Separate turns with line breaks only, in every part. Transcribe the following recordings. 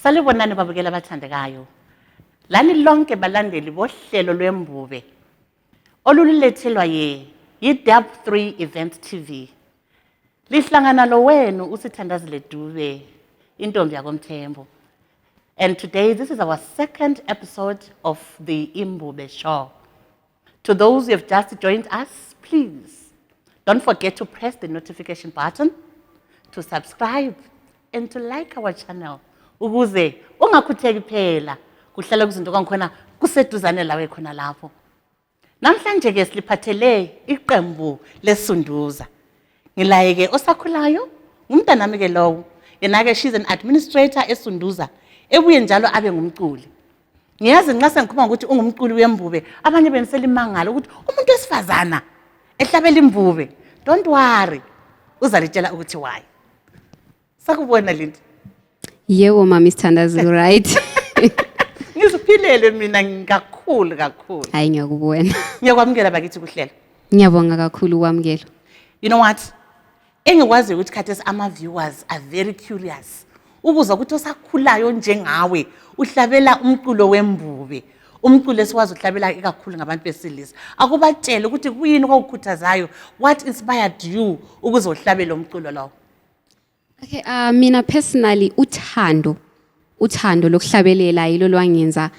Salibonani babukeli abathandekayo. Lani lonke balandeli bohlelo lwembube. Olulethelwa yi-Dub3 Event TV. Lihlangana lo wenu usithandazile Dube, intombi yakomthembu. And today this is our second episode of the Imbube show. To those who have just joined us, please don't forget to press the notification button, to subscribe and to like our channel. Ukuze ungakhutheki phela kuhlala kuzinto kankhona kuseduzane lawe khona lapho. Namhlanje ke siliphathele iqembu leSunduza. Ngilaye ke osakhulayo umntanami ke lowo. Yena ke she's an administrator eSunduza ebuye njalo abe ngumculi. Ngiyazi nxa sengikhuluma ukuthi ungumculi wembube abanye beniselimangala ukuthi umuntu wesifazana ehlabela imbube. Don't worry. Uzalitshela ukuthi why. Sakubona Linda.
Yebo mama Sithandazile right.
Ngiziphilele mina kakhulu.
Hayi ngiyakubona.
Ngiyakwamukela bakithi kuhlela.
Ngiyabonga kakhulu ukwamukela.
You know what? Engikwazi ukuthi khathesi ama viewers are very curious. Ukuzwa ukuthi osakhulayo njengawe uhlabela umculo wembube. Umculo esiwazi uhlabela ikakhulu ngabantu besilisa. Akubatshela ukuthi kuyini okukhuthazayo? What inspired you ukuze uhlabele umculo lawo?
Okay, mina personally uthando lokuhlabelela yilo lwangenza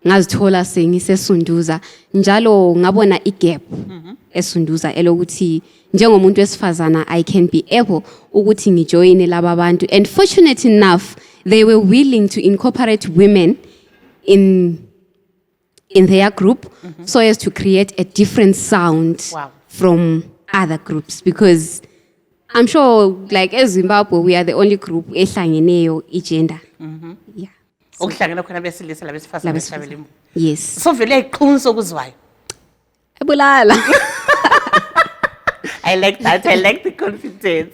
ngazithola sengiseSunduza njalo ngabona igap eSunduza elokuthi njengomuntu wesifazana I can be able ukuthi ngijoine laba bantu, and fortunate enough they were willing to incorporate women in their group so as to create a different sound from other groups, because I'm sure, like as Zimbabwe, we are the only group ehlangeneyo igender. Yeah.
Okuhlangana khona besilisa labesifazana behlabela imbube.
Yes.
So vele iqhunso okuzwayo.
Ebulala.
I like that. I like the confidence.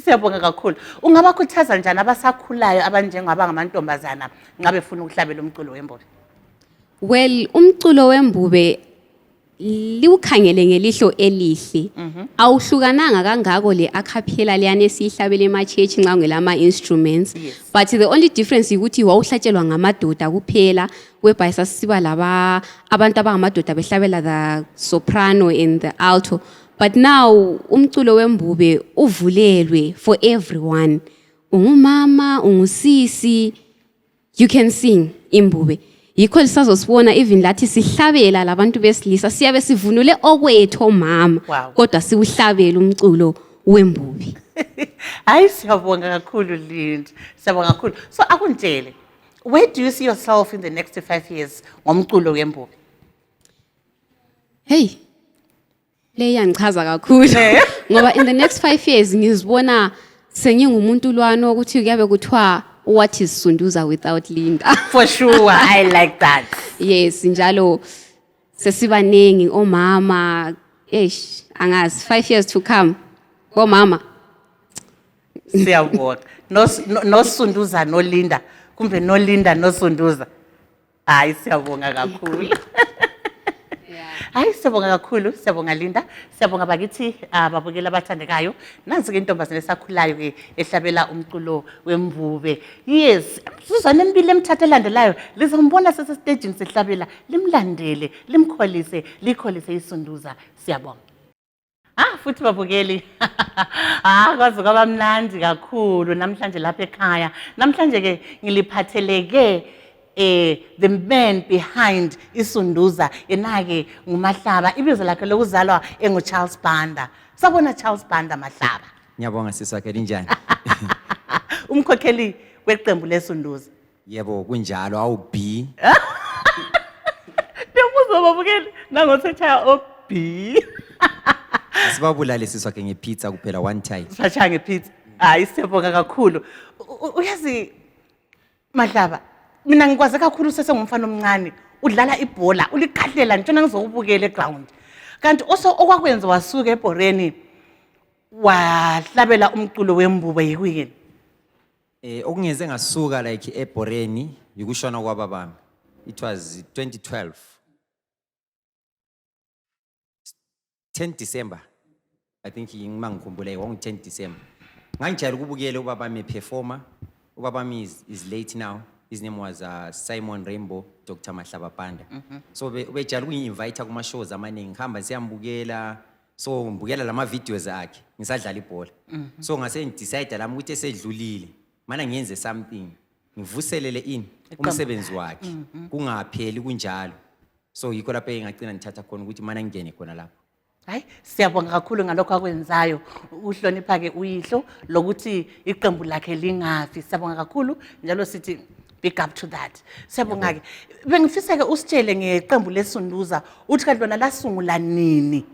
Siyabonga kakhulu. Ungabakhuthaza njani abasakhulayo abanjengaba ngamantombazana ngabe ufuna ukuhlabela umculo wembube?
Well, umculo wembube liwukhangele ngelihlo elihle. Awuhlukananga kangako le acapella leyane esihlabela emachechi nxa ngelama instruments. But the only difference ukuthi wawuhlatshelwa ngamadoda kuphela, whereby sasiba laba abantu abangamadoda behlabela the soprano and the alto. But now umculo wembube uvulelwe for everyone. Ungumama, ungusisi, you can sing imbube. Yikho lisazosibona even lathi sihlabela labantu besilisa siyabe sivunule okwethu omama kodwa siuhlabela umculo wembube.
Hayi siyabonga kakhulu Linda. Siyabonga kakhulu. So akuntshele, where do you see yourself in the next 5 years ngomculo wembube?
Hey. Leya ngichaza kakhulu ngoba in the next 5 years ngizibona sengingumuntu lwano ukuthi kuyabe kuthiwa what is Sunduza without Linda?
For sure, I like that.
Yes, njalo sesibanengi omama, angazi 5 years to come. Omama.
Siyabonga. No Sunduza no Linda. Kumbe no Linda no Sunduza. Hayi siyabonga kakhulu. Hayi siyabonga kakhulu, siyabonga Linda, siyabonga bakithi babukela abathandekayo. Nansi ke intombazane esakhulayo ke ehlabela umculo wembube. Yes, Suzana Mbile emthathalandelayo lizombona sesestagini sehlabela, limlandele, limkholise, likholise iSunduza. Siyabonga. Futhi babukeli. Kwazi kwaba mnandi kakhulu namhlanje lapha ekhaya. Namhlanje ke ngiliphatheleke the man behind iSunduza yenake nguMahlaba, ibizo lakhe lokuzalwa enguCharles Banda. Sabona Charles Banda Mahlaba.
Ngiyabonga sisakhe linjani?
Umkhokheli weqembu leSunduza.
Yebo kunjalo awuB.
Ngiyabuza babukeli nangothetha oB.
Asibabulale sisakhe ngepizza kuphela one time.
Sashaya ngepizza. Hayi siyabonga kakhulu. Uyazi Mahlaba, mina ngikwazi kakhulu sesengumfana omncane udlala ibhola ulikahlela ntona ngizokubukela eground. Kanti okwakwenza wasuka eBoreni wahlabela umculo wembube yikuyini?
Okungeze ngasuka like eBoreni yikushona kwababami. It was 2012. 10 December. I think ngimangikhumbule wonke 10 December. Ngangijayela ukubukela ubabami performer. Ubabami is late now. His name was Simon Rainbow, Dr. Mahlaba Panda. So bejala ukungi-invite kuma-shows amaningi, ngihamba siyambukela, so ngibukela lama videos akhe, ngisadlala ibhola. So ngase ngidecide lami ukuthi esedlulile, mana ngiyenze something, ngivuselele umsebenzi wakhe, kungapheli kunjalo. So yikho lapho engagcina ngithatha khona ukuthi mana ngingene khona lapho.
Hayi, siyabonga kakhulu ngalokho akwenzayo. Uhlonipha ke uyihlo lokuthi iqembu lakhe lingafi. Siyabonga kakhulu njalo sithi big up to that. Siyabonga ke. Bengifisa ke usitshele ngeqembu leSunduza uthi kanti lona lasungula nini?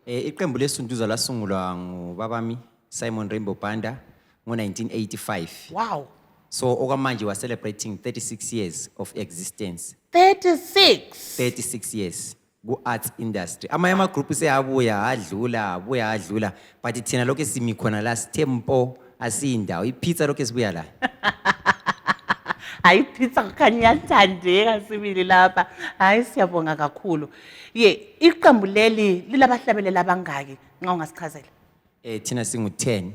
Iqembu leSunduza lasungulwa ngubabami Simon Rainbow Panda ngo-1985.
Wow.
So okwamanje was celebrating 36 years of existence.
36
years ku-arts industry. Ama group seyabuya adlula but thina lokho simi khona la sithempo asindawo ipizza lokho sibuya la.
Hayi pizza kanyathandeka sibili lapha. Hayi siyabonga kakhulu. Iqembu leli lilabahlabelela abangaki nxa ungasichazela?
Thina singu-10.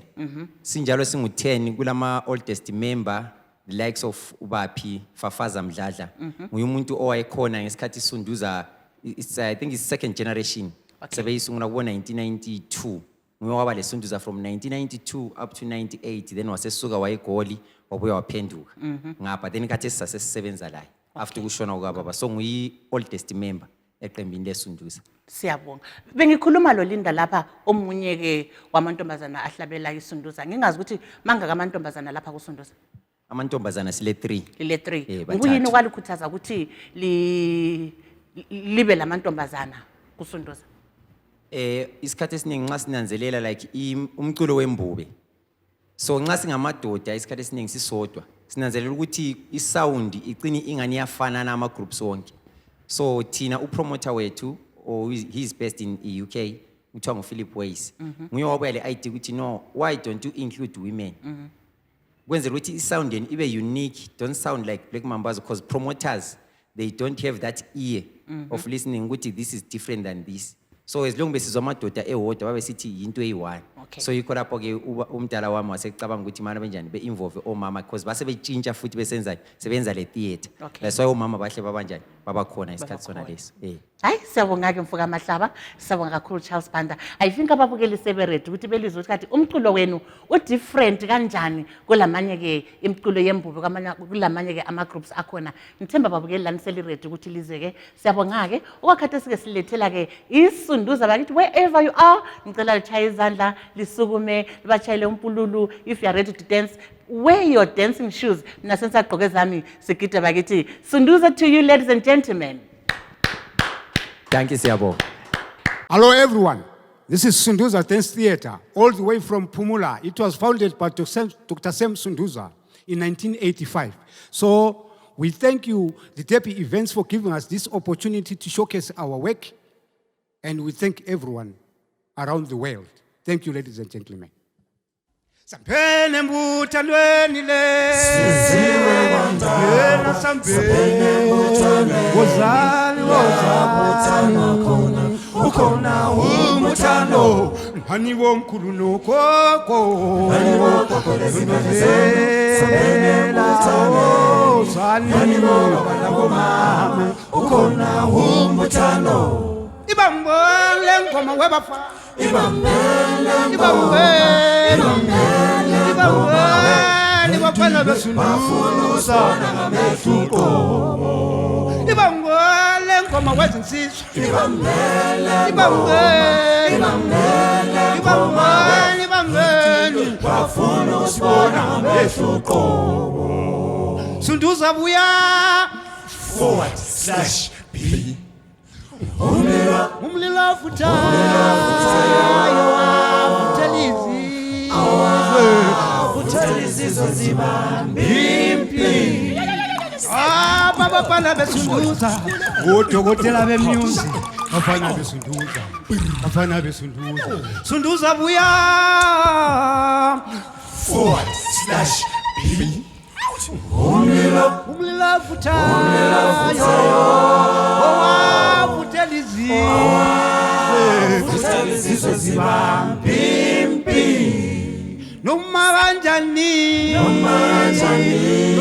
Sinjalo singu-10 kulama oldest member, the likes of Ubaphi Fafaza Mdladla. Nguye umuntu owayekhona ngesikhathi Sunduza, I think it's second generation. Sebeyisungula ku-1992. Nguye waba le Sunduza from 1992 up to 98, then wasesuka wayeGoli wabuya waphenduka. Ngapha then khathi sisasisebenza la after kushona kukababa. So nguye oldest member eqembini leSunduza.
Siyabonga. Bengikhuluma lo Linda lapha omunye ke wamantombazana ahlabela iSunduza. Ngingazi ukuthi mangaka amantombazana lapha kuSunduza.
Amantombazana sile 3.
Ile 3. Ngiyini okwalikhuthaza ukuthi libe lamantombazana kuSunduza?
Isikhathi esiningi nxa sinanzelela like umculo wembube. So nxa singamadoda isikhathi esiningi sisodwa. Sinanzelela ukuthi isound iqini ingani yafana nama groups wonke. So thina upromoter wethu he's based in the UK, kuthiwa nguPhilip Ways. Nguye wabuya le idea ukuthi no, why don't you include women? Kwenzela ukuthi isound yenu ibe unique, don't sound like Black Mambazo, because promoters they don't have that ear of listening ukuthi this is different than this. So as long besizwa amadoda ewodwa babe sithi into eyi-1. So yikho lapho ke umdala wami wasecabanga ukuthi mana benjani be-involve omama because base betshintsha futhi sebenza le theater. That's why omama bahle babanjani babakhona isikhathi sona leso.
Hayi siyabonga ke mfuka Mahlaba, siyabonga kakhulu Charles Panda. I think ababukeli seberede ukuthi belizwe ukuthi umculo wenu udifferent kanjani kulamanye ke imculo yembube kulamanye ke ama groups akhona. Ngithemba babukeli lani selirede ukuthi lize ke. Siyabonga ke okwakhathi sike silethela ke iSunduza bakithi wherever you are. Ngicela lichaye izandla lisukume libachayele umpululu. If you are ready to dance, wear your dancing shoes. Mina sensagqoke zami sigide bakithi Sunduza to you, ladies and gentlemen.
Thank you, Siabo.
Hello, everyone. This is Sunduza Dance Theatre, all the way from Pumula. It was founded by Dr. Sam Sunduza in 1985. So we thank you, the Deputy Events, for giving us this opportunity to showcase our work. And we thank everyone around the world. Thank you, ladies and gentlemen. Sampene mbuthalweni le siziwe kwandala sampene mbuthalweni wozali khona ukhona umuthando hani womkhulu nokhokho hani wokhokho lesibele sampene mbuthalweni hani wobaba bomama ukhona umuthando ibambole ngoma webafa ibambele ibambele besunduza ngamehluko ibambele ngoma wezinsizwa ibambele bafuna usibona ngamehluko Sunduza buya /B Umlila futalizi zozibambimpi baba bana besunduza odokotela bemusic bafana besunduza Sunduza buya /B Umlila futalizi zozibambimpi Noma kanjani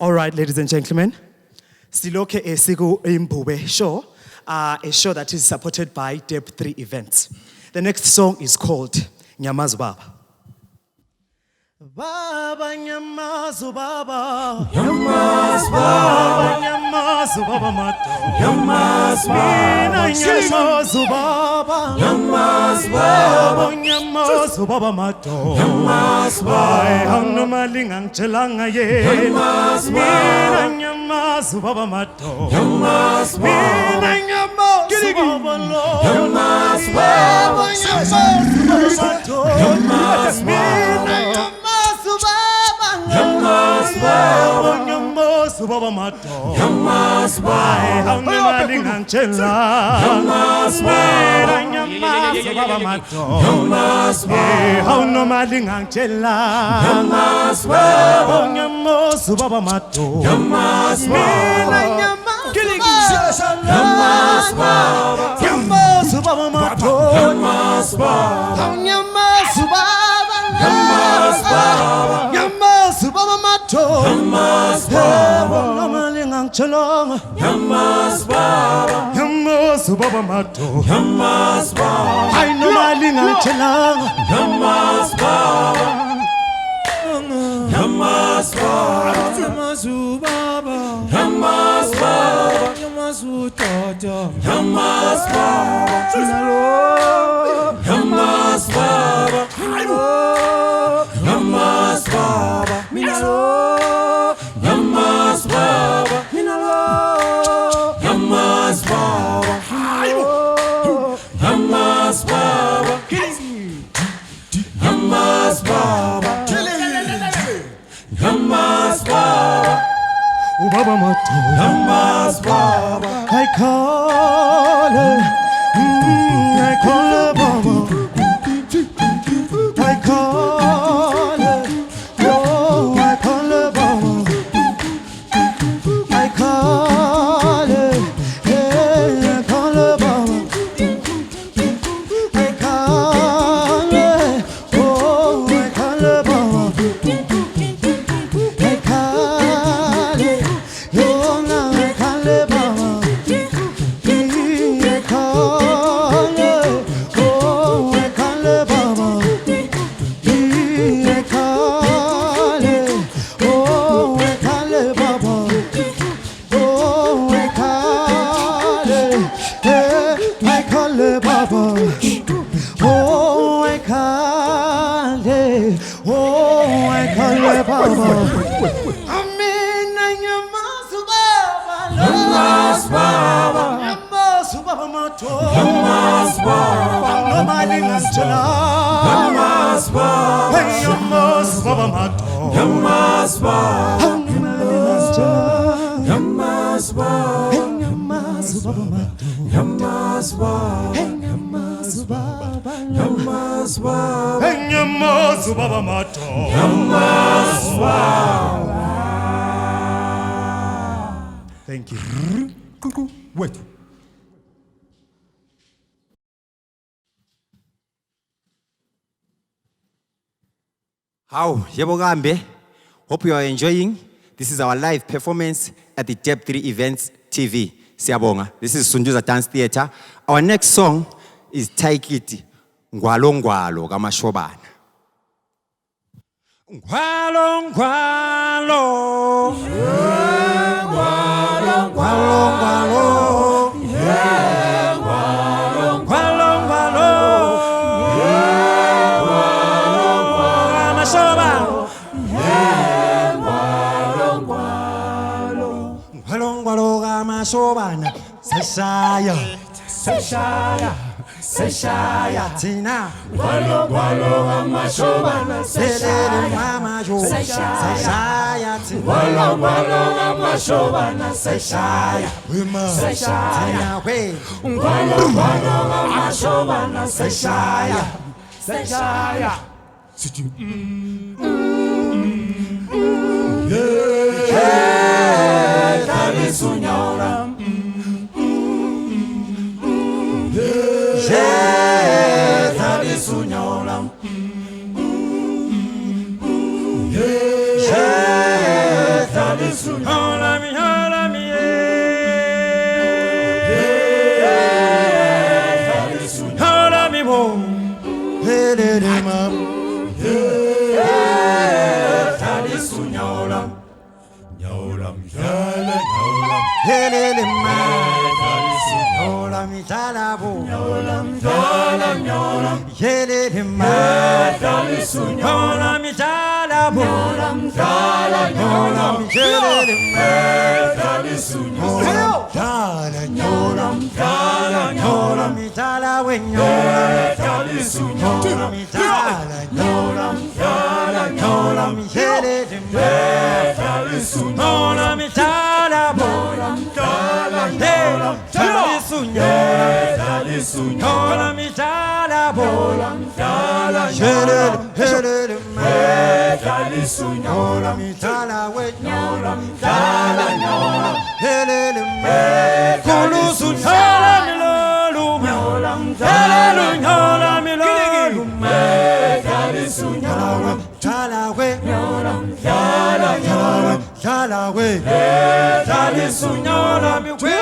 All right, ladies and gentlemen, Siloke Esiku Imbube show, a show that is supported by Deb3 Events. The next song is called Nyamazu Baba. Baba Nyamazu Baba, Nyamazu Baba, Nyamazu Baba Mato, Nyamazu Baba, Nyamazu Baba, Nyamazu Baba, Nyamazu Baba Mato, Nyamazu Baba, Hano Malingang Chelanga ye, Nyamazu Baba, Nyamazu Baba Mato, Nyamazu Baba, Nyamazu Baba Lo, Nyamazu Baba, Nyamazu Mato, Nyamazu Baba. Nyamazu Baba Mato, Nyamazu Baba, Hano Malingang Chela, Nyamazu Baba, Nyamazu Baba Mato, Nyamazu Baba, Hano Malingang Chela, Nyamazu Baba, Nyamazu Baba Mato, Nyamazu Baba, Nyamazu Baba, Nyamazu Baba Mato, Nyamazu Baba, Nyamazu Baba, Nyamazu Baba, Nyamazu Baba Mato, Nyamazu Baba, Namalingang Chelong, Nyamazu Baba, Nyamazu Baba Mato, Nyamazu Baba, Ay Namalingang Chelong, Nyamazu Baba, Nyamazu Baba, Nyamazu Baba, Nyamazu Baba, Nyamazu Tata, Nyamazu Baba, Nyamazu Baba, Nyamazu Baba, Minalo, Nyamazu Baba, Minalo, Nyamazu Baba, Nyamazu Baba, Nyamazu Baba, Nyamazu Baba, Baba Mato, Nyamazu Baba, I call her, I call her Baba, I call her, oh, I call her Baba, I call her, yeah, I call her Baba, I call her, oh, I call her Baba, I call her, oh, now I call her Baba, I call her, oh, I call her Baba. Nyamazu Baba, Nyamazu Baba Mato, Nyamazu Baba, no Malingang Chela, Nyamazu Baba, Nyamazu Baba Mato, Nyamazu Baba, Nyamazu Baba, Nyamazu Baba Mato, Nyamazu Baba, Nyamazu Baba, Nyamazu Baba, Nyamazu Baba Mato, Nyamazu Baba. Thank you. Wait.
How, Yebogambe? Hope you are enjoying. This is our live performance at the Deb3 Events TV. Siyabonga. This is Sunduza Dance Theatre. Our next song is Taikiti, Ngwalo Ngwalo Kamashobana. Ngwalo Ngwalo, Ngwalo Ngwalo, Ngwalo Ngwalo, Ngwalo Ngwalo.
amashobana seshaya seshaya tina
Gwalo amashobana
selele mama yo seshaya tina
Gwalo amashobana seshaya
wima tina we
Gwalo amashobana seshaya Talisunyora Talisunyora Talisunyora
helele ma nyola mitala bo nyola helele ma nyola mitala bo nyola helele ma nyola mitala we nyola mitala nyola helele ma nyola mitala bo Nyola mitala bola helele nyola mitala we nyola helele kulusu nyola milolu nyola milolu tala we nyola we talisu nyola mi we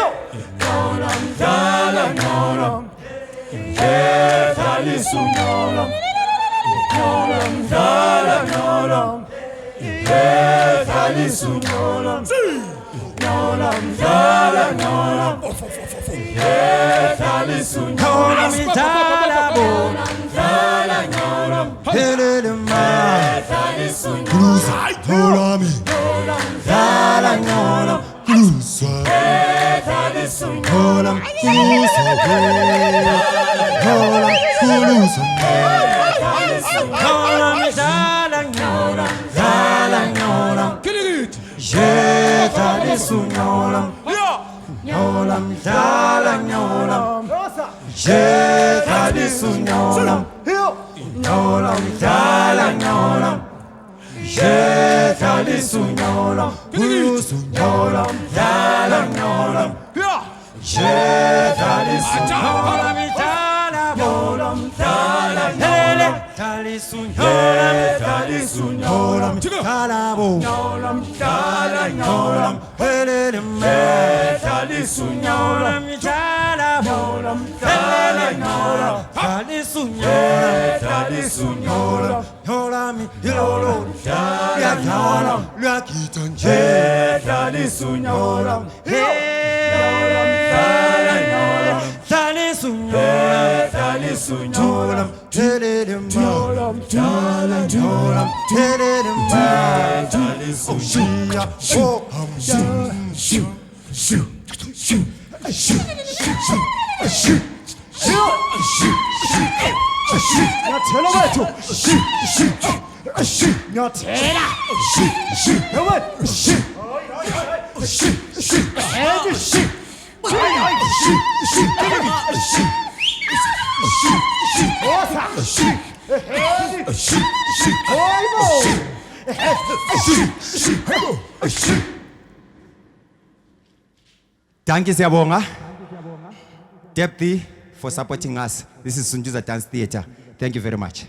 Danke siyabonga. Deb 3 for supporting us. This is Sunduza Dance Theatre. Thank you very much.